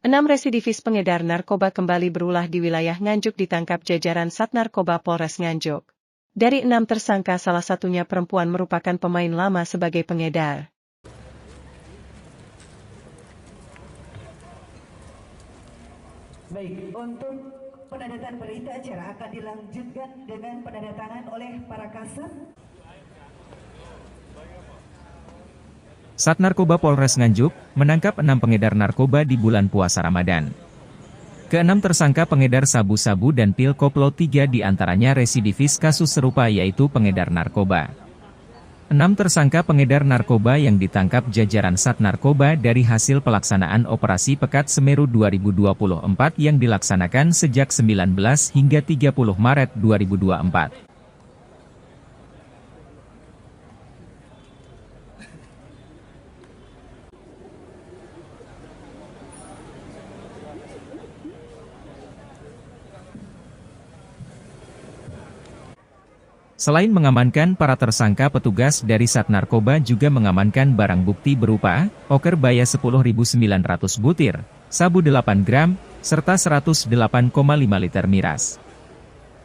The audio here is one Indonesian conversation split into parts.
6 residivis pengedar narkoba kembali berulah di wilayah Nganjuk ditangkap jajaran Sat Narkoba Polres Nganjuk. Dari 6 tersangka salah satunya perempuan merupakan pemain lama sebagai pengedar. Baik, untuk penandatangan berita acara akan dilanjutkan dengan penandatangan oleh para kasat. Sat Narkoba Polres Nganjuk menangkap 6 pengedar narkoba di bulan puasa Ramadan. Keenam tersangka pengedar sabu-sabu dan pil koplo, 3 diantaranya residivis kasus serupa yaitu pengedar narkoba. 6 tersangka pengedar narkoba yang ditangkap jajaran Sat Narkoba dari hasil pelaksanaan Operasi Pekat Semeru 2024 yang dilaksanakan sejak 19 hingga 30 Maret 2024. Selain mengamankan para tersangka, petugas dari Sat Narkoba juga mengamankan barang bukti berupa oker baya 10.900 butir, sabu 8 gram, serta 108,5 liter miras.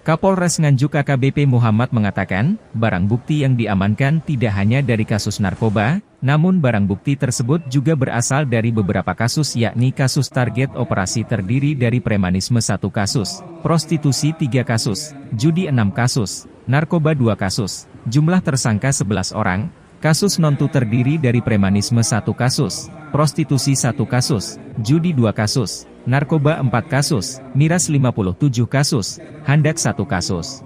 Kapolres Nganjuk AKBP Muhammad mengatakan, barang bukti yang diamankan tidak hanya dari kasus narkoba, namun barang bukti tersebut juga berasal dari beberapa kasus, yakni kasus target operasi terdiri dari premanisme 1 kasus, prostitusi 3 kasus, judi 6 kasus, narkoba 2 kasus, jumlah tersangka 11 orang, kasus non-tu terdiri dari premanisme 1 kasus, prostitusi 1 kasus, judi 2 kasus, narkoba 4 kasus, miras 57 kasus, handak 1 kasus.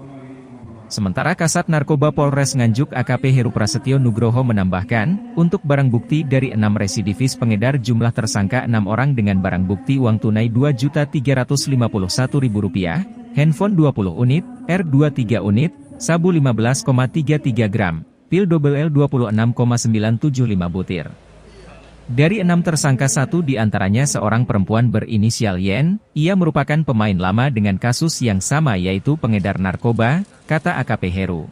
Sementara Kasat Narkoba Polres Nganjuk AKP Heru Prasetyo Nugroho menambahkan, untuk barang bukti dari 6 residivis pengedar jumlah tersangka 6 orang dengan barang bukti uang tunai Rp2.351.000, handphone 20 unit, R2 3 unit, sabu 15,33 gram, pil double L 26,975 butir. Dari 6 tersangka, 1 diantaranya seorang perempuan berinisial Yen, ia merupakan pemain lama dengan kasus yang sama yaitu pengedar narkoba, kata AKP Heru.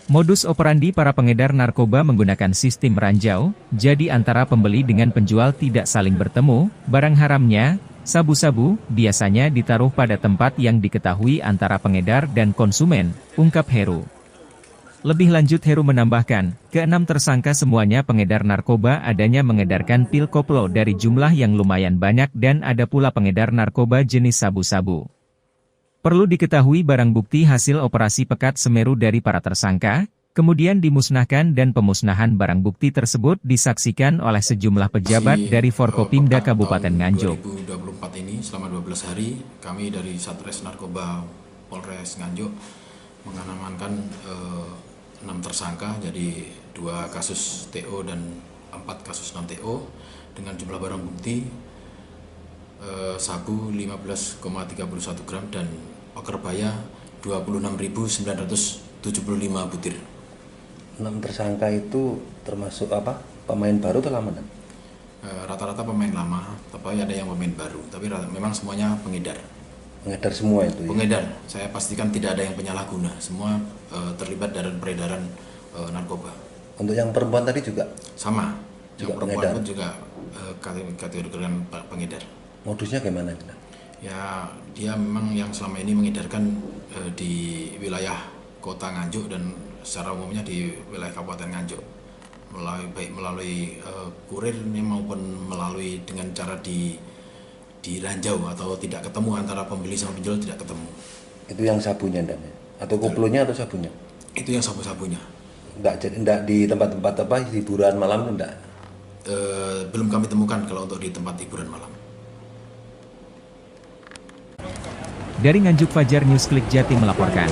Modus operandi para pengedar narkoba menggunakan sistem ranjau, jadi antara pembeli dengan penjual tidak saling bertemu, barang haramnya, sabu-sabu, biasanya ditaruh pada tempat yang diketahui antara pengedar dan konsumen, ungkap Heru. Lebih lanjut Heru menambahkan, ke-6 tersangka semuanya pengedar narkoba, adanya mengedarkan pil koplo dari jumlah yang lumayan banyak dan ada pula pengedar narkoba jenis sabu-sabu. Perlu diketahui barang bukti hasil Operasi Pekat Semeru dari para tersangka, kemudian dimusnahkan dan pemusnahan barang bukti tersebut disaksikan oleh sejumlah pejabat dari Forkopimda Kabupaten Nganjuk. 2024 ini selama 12 hari kami dari Satres Narkoba Polres Nganjuk mengamankan 6 tersangka, jadi 2 kasus TO dan 4 kasus non-TO dengan jumlah barang bukti sabu 15,31 gram dan oker baya 26.975 butir. 6 tersangka itu termasuk apa? Pemain baru atau lama? Rata-rata pemain lama, tapi ada yang pemain baru, tapi memang semuanya pengedar. Pengedar semua itu ya? Pengedar, saya pastikan tidak ada yang penyalahguna, semua terlibat dalam peredaran narkoba. Untuk yang perempuan tadi juga? Sama, yang perempuan pengedar. pun juga kategorikan pengedar. Modusnya gimana? Ya, dia memang yang selama ini mengedarkan di wilayah kota Nganjuk dan secara umumnya di wilayah Kabupaten Nganjuk. Baik melalui kurirnya maupun melalui dengan cara diranjau atau tidak ketemu antara pembeli sama penjual, tidak ketemu. Itu yang sabunya enggak? Atau koplonya atau sabunya? Itu yang sabu-sabunya. Enggak di tempat-tempat apa hiburan malam enggak? Belum kami temukan kalau untuk di tempat hiburan malam. Dari Nganjuk, Fajar News Klik Jatim melaporkan.